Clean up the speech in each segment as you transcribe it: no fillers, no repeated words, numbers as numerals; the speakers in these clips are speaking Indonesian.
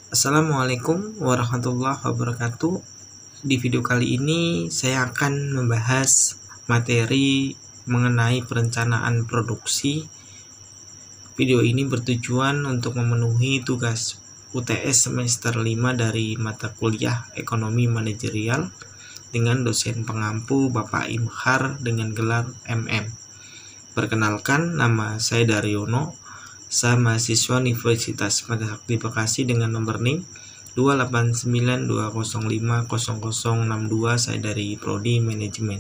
Assalamualaikum warahmatullahi wabarakatuh. Di video kali ini saya akan membahas materi mengenai perencanaan produksi. Video ini bertujuan untuk memenuhi tugas UTS semester 5 dari mata kuliah Ekonomi Manajerial dengan dosen pengampu Bapak Imhar dengan gelar MM. Perkenalkan, nama saya Daryono. Saya mahasiswa Universitas Madasakti Bekasi dengan nomor NIM 28920500062. Saya dari Prodi Manajemen.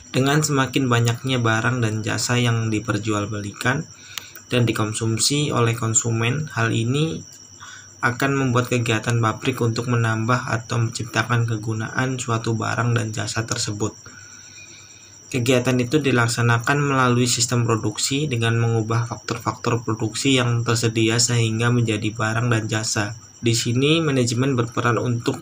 Dengan semakin banyaknya barang dan jasa yang diperjualbelikan dan dikonsumsi oleh konsumen, hal ini akan membuat kegiatan pabrik untuk menambah atau menciptakan kegunaan suatu barang dan jasa tersebut. Kegiatan itu dilaksanakan melalui sistem produksi dengan mengubah faktor-faktor produksi yang tersedia sehingga menjadi barang dan jasa. Di sini manajemen berperan untuk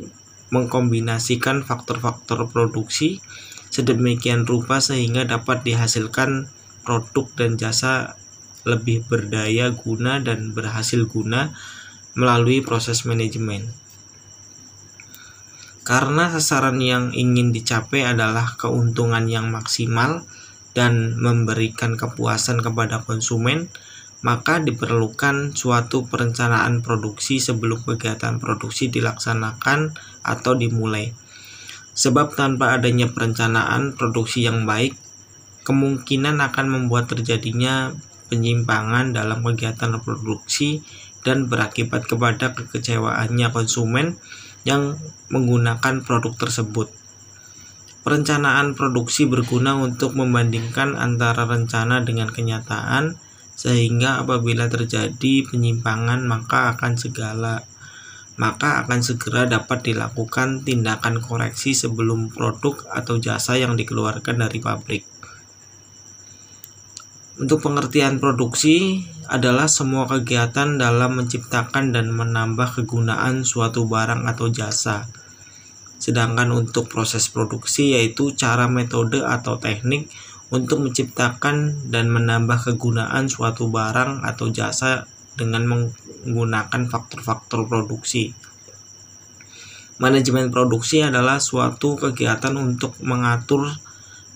mengkombinasikan faktor-faktor produksi sedemikian rupa sehingga dapat dihasilkan produk dan jasa lebih berdaya guna dan berhasil guna melalui proses manajemen. Karena sasaran yang ingin dicapai adalah keuntungan yang maksimal dan memberikan kepuasan kepada konsumen, maka diperlukan suatu perencanaan produksi sebelum kegiatan produksi dilaksanakan atau dimulai. Sebab tanpa adanya perencanaan produksi yang baik, kemungkinan akan membuat terjadinya penyimpangan dalam kegiatan produksi dan berakibat kepada kekecewaannya konsumen yang menggunakan produk tersebut. Perencanaan produksi berguna untuk membandingkan antara rencana dengan kenyataan, sehingga apabila terjadi penyimpangan maka akan segera dapat dilakukan tindakan koreksi sebelum produk atau jasa yang dikeluarkan dari pabrik. Untuk pengertian produksi adalah semua kegiatan dalam menciptakan dan menambah kegunaan suatu barang atau jasa. Sedangkan untuk proses produksi yaitu cara, metode, atau teknik untuk menciptakan dan menambah kegunaan suatu barang atau jasa dengan menggunakan faktor-faktor produksi. Manajemen produksi adalah suatu kegiatan untuk mengatur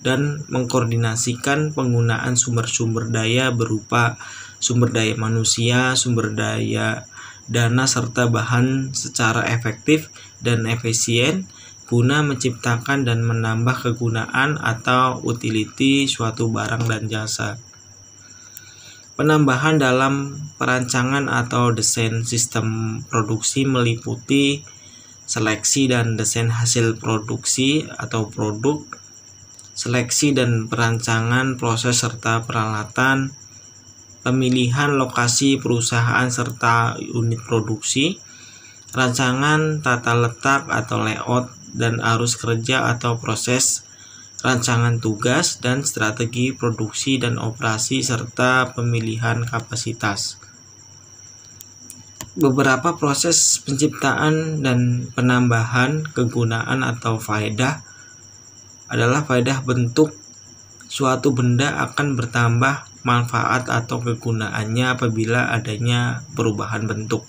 dan mengkoordinasikan penggunaan sumber-sumber daya berupa sumber daya manusia, sumber daya dana, serta bahan secara efektif dan efisien guna menciptakan dan menambah kegunaan atau utility suatu barang dan jasa. Penambahan dalam perancangan atau desain sistem produksi meliputi seleksi dan desain hasil produksi atau produk, seleksi dan perancangan proses serta peralatan, pemilihan lokasi perusahaan serta unit produksi, rancangan tata letak atau layout dan arus kerja atau proses, rancangan tugas dan strategi produksi dan operasi, serta pemilihan kapasitas. Beberapa proses penciptaan dan penambahan kegunaan atau faedah adalah faedah bentuk. Suatu benda akan bertambah manfaat atau kegunaannya apabila adanya perubahan bentuk.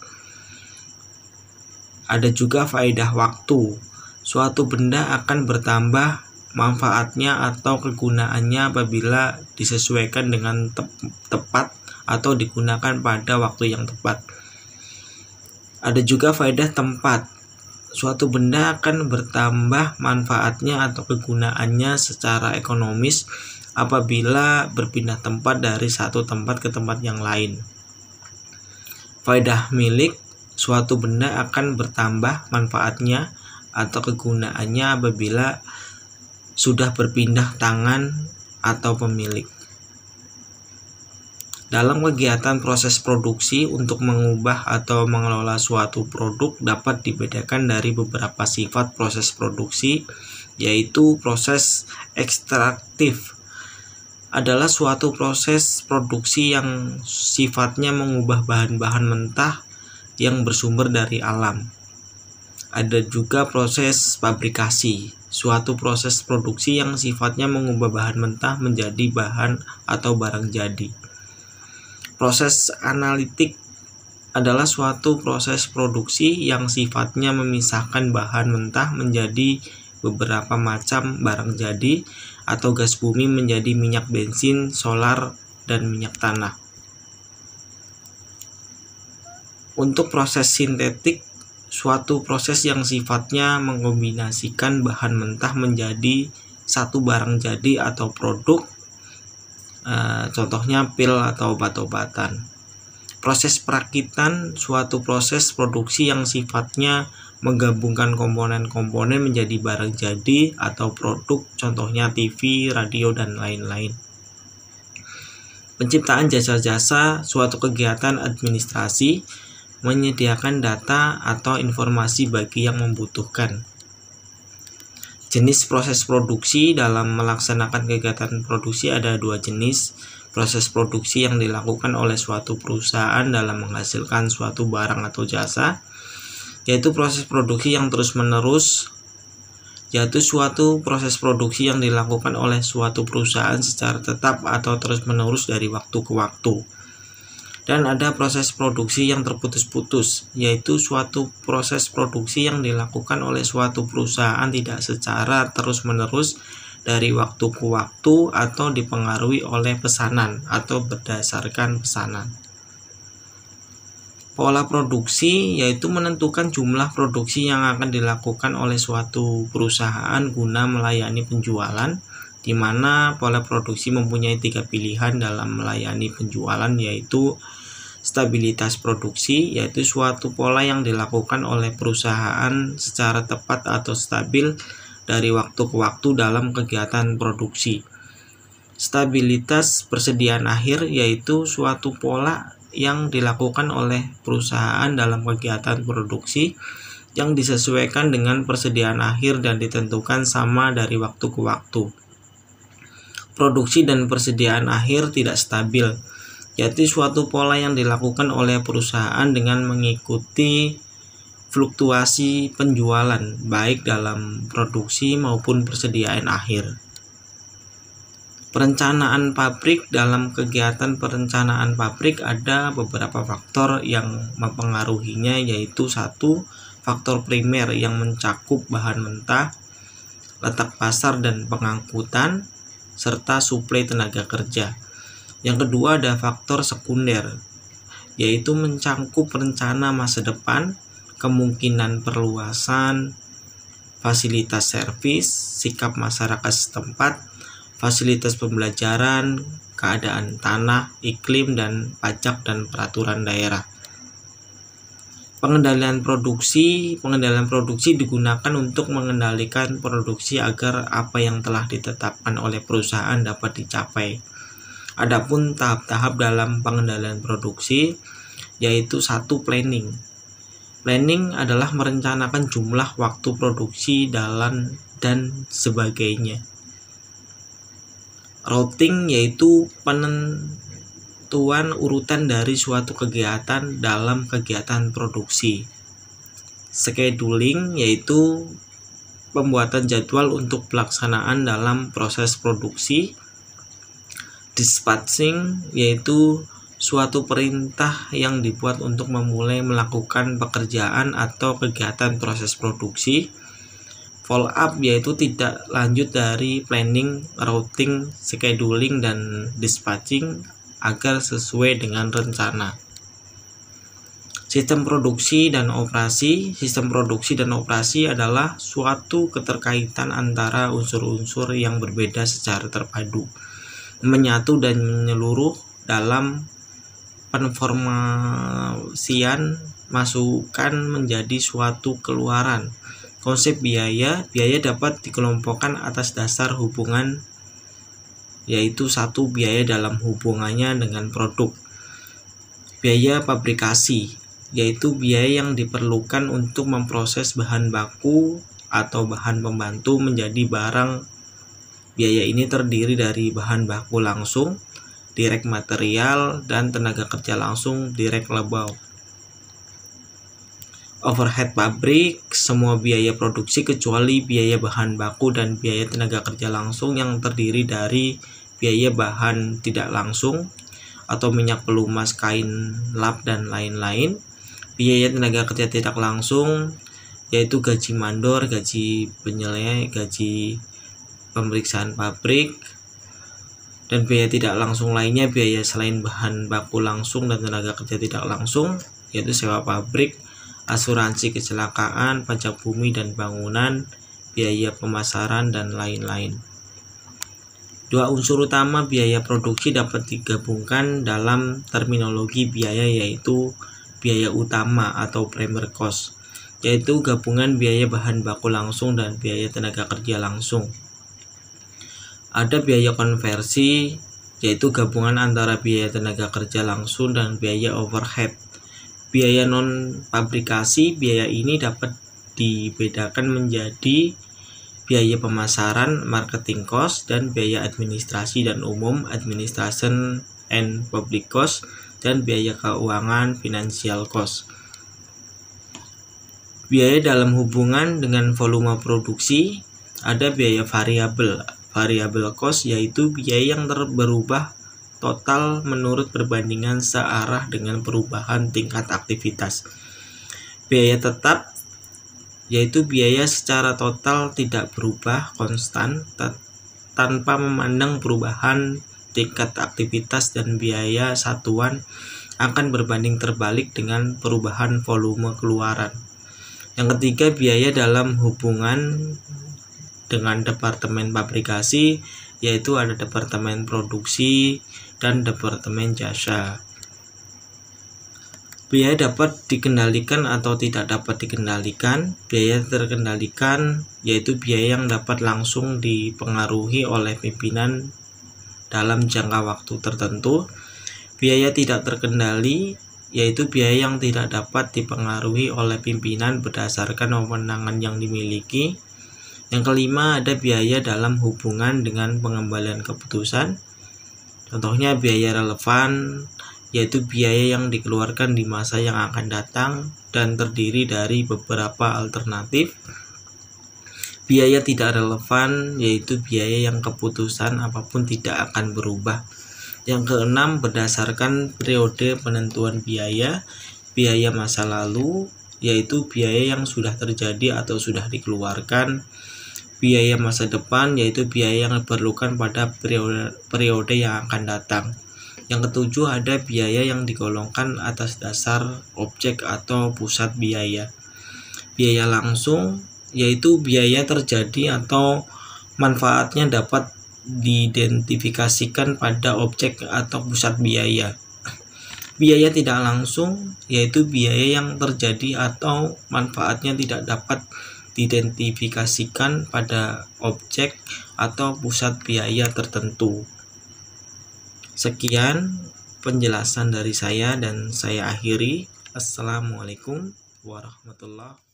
Ada juga faedah waktu. Suatu benda akan bertambah manfaatnya atau kegunaannya apabila disesuaikan dengan tepat atau digunakan pada waktu yang tepat. Ada juga faedah tempat. Suatu benda akan bertambah manfaatnya atau kegunaannya secara ekonomis apabila berpindah tempat dari satu tempat ke tempat yang lain. Faedah milik. Suatu benda akan bertambah manfaatnya atau kegunaannya apabila sudah berpindah tangan atau pemilik. Dalam kegiatan proses produksi, untuk mengubah atau mengelola suatu produk dapat dibedakan dari beberapa sifat proses produksi, yaitu proses ekstraktif adalah suatu proses produksi yang sifatnya mengubah bahan-bahan mentah yang bersumber dari alam. Ada juga proses fabrikasi, suatu proses produksi yang sifatnya mengubah bahan mentah menjadi bahan atau barang jadi. Proses analitik adalah suatu proses produksi yang sifatnya memisahkan bahan mentah menjadi beberapa macam barang jadi atau gas bumi menjadi minyak bensin, solar, dan minyak tanah. Untuk proses sintetik, suatu proses yang sifatnya mengkombinasikan bahan mentah menjadi satu barang jadi atau produk, contohnya pil atau obat-obatan. Proses perakitan, suatu proses produksi yang sifatnya menggabungkan komponen-komponen menjadi barang jadi atau produk, contohnya TV, radio, dan lain-lain. Penciptaan jasa-jasa, suatu kegiatan administrasi menyediakan data atau informasi bagi yang membutuhkan. Jenis proses produksi dalam melaksanakan kegiatan produksi ada dua jenis. Proses produksi yang dilakukan oleh suatu perusahaan dalam menghasilkan suatu barang atau jasa, yaitu proses produksi yang terus-menerus, yaitu suatu proses produksi yang dilakukan oleh suatu perusahaan secara tetap atau terus-menerus dari waktu ke waktu. Dan ada proses produksi yang terputus-putus, yaitu suatu proses produksi yang dilakukan oleh suatu perusahaan tidak secara terus-menerus dari waktu ke waktu atau dipengaruhi oleh pesanan atau berdasarkan pesanan. Pola produksi yaitu menentukan jumlah produksi yang akan dilakukan oleh suatu perusahaan guna melayani penjualan, di mana pola produksi mempunyai 3 pilihan dalam melayani penjualan, yaitu stabilitas produksi, yaitu suatu pola yang dilakukan oleh perusahaan secara tepat atau stabil dari waktu ke waktu dalam kegiatan produksi. Stabilitas persediaan akhir yaitu suatu pola yang dilakukan oleh perusahaan dalam kegiatan produksi yang disesuaikan dengan persediaan akhir dan ditentukan sama dari waktu ke waktu. Produksi dan persediaan akhir tidak stabil, yaitu suatu pola yang dilakukan oleh perusahaan dengan mengikuti fluktuasi penjualan baik dalam produksi maupun persediaan akhir. Perencanaan pabrik, dalam kegiatan perencanaan pabrik ada beberapa faktor yang mempengaruhinya, yaitu 1. Faktor primer yang mencakup bahan mentah, letak pasar dan pengangkutan, serta suplai tenaga kerja. Yang kedua ada faktor sekunder, yaitu mencakup rencana masa depan, kemungkinan perluasan, fasilitas servis, sikap masyarakat setempat, fasilitas pembelajaran, keadaan tanah, iklim, dan pajak dan peraturan daerah. Pengendalian produksi digunakan untuk mengendalikan produksi agar apa yang telah ditetapkan oleh perusahaan dapat dicapai. Adapun tahap-tahap dalam pengendalian produksi yaitu 1. Planning. Planning adalah merencanakan jumlah waktu produksi, dan sebagainya. Routing yaitu penentuan urutan dari suatu kegiatan dalam kegiatan produksi. Scheduling yaitu pembuatan jadwal untuk pelaksanaan dalam proses produksi. Dispatching yaitu suatu perintah yang dibuat untuk memulai melakukan pekerjaan atau kegiatan proses produksi. Follow up yaitu tidak lanjut dari planning, routing, scheduling, dan dispatching agar sesuai dengan rencana. Sistem produksi dan operasi. Sistem produksi dan operasi adalah suatu keterkaitan antara unsur-unsur yang berbeda secara terpadu, menyatu dan menyeluruh dalam penformasian masukan menjadi suatu keluaran. Konsep biaya dapat dikelompokkan atas dasar hubungan, yaitu 1. Biaya dalam hubungannya dengan produk. Biaya fabrikasi yaitu biaya yang diperlukan untuk memproses bahan baku atau bahan pembantu menjadi barang. Biaya ini terdiri dari bahan baku langsung, direct material, dan tenaga kerja langsung, direct labor. Overhead pabrik, semua biaya produksi kecuali biaya bahan baku dan biaya tenaga kerja langsung yang terdiri dari biaya bahan tidak langsung atau minyak pelumas, kain lap, dan lain-lain. Biaya tenaga kerja tidak langsung yaitu gaji mandor, gaji penyelek, gaji pemeriksaan pabrik, dan biaya tidak langsung lainnya biaya selain bahan baku langsung dan tenaga kerja tidak langsung yaitu sewa pabrik, asuransi kecelakaan, pajak bumi dan bangunan, biaya pemasaran, dan lain-lain. Dua unsur utama biaya produksi dapat digabungkan dalam terminologi biaya yaitu biaya utama atau primer cost, yaitu gabungan biaya bahan baku langsung dan biaya tenaga kerja langsung. Ada biaya konversi, yaitu gabungan antara biaya tenaga kerja langsung dan biaya overhead. Biaya non-pabrikasi, biaya ini dapat dibedakan menjadi biaya pemasaran, marketing cost, dan biaya administrasi dan umum, administration and public cost, dan biaya keuangan, financial cost. Biaya dalam hubungan dengan volume produksi, ada biaya variabel. Variable cost yaitu biaya yang berubah total menurut perbandingan searah dengan perubahan tingkat aktivitas. Biaya tetap yaitu biaya secara total tidak berubah konstan tanpa memandang perubahan tingkat aktivitas, dan biaya satuan akan berbanding terbalik dengan perubahan volume keluaran. Yang ketiga, biaya dalam hubungan dengan departemen pabrikasi, yaitu ada departemen produksi dan departemen jasa. Biaya dapat dikendalikan atau tidak dapat dikendalikan. Biaya terkendalikan yaitu biaya yang dapat langsung dipengaruhi oleh pimpinan dalam jangka waktu tertentu. Biaya tidak terkendali yaitu biaya yang tidak dapat dipengaruhi oleh pimpinan berdasarkan wewenang yang dimiliki. Yang kelima, ada biaya dalam hubungan dengan pengembalian keputusan. Contohnya biaya relevan, yaitu biaya yang dikeluarkan di masa yang akan datang dan terdiri dari beberapa alternatif. Biaya tidak relevan, yaitu biaya yang keputusan apapun tidak akan berubah. Yang keenam, berdasarkan periode penentuan biaya. Biaya masa lalu, yaitu biaya yang sudah terjadi atau sudah dikeluarkan. Biaya masa depan, yaitu biaya yang diperlukan pada periode yang akan datang. Yang ketujuh, ada biaya yang digolongkan atas dasar objek atau pusat biaya. Biaya langsung, yaitu biaya terjadi atau manfaatnya dapat diidentifikasikan pada objek atau pusat biaya. Biaya tidak langsung, yaitu biaya yang terjadi atau manfaatnya tidak dapat diidentifikasikan pada objek atau pusat biaya tertentu. Sekian penjelasan dari saya dan saya akhiri. Assalamualaikum warahmatullahi wabarakatuh.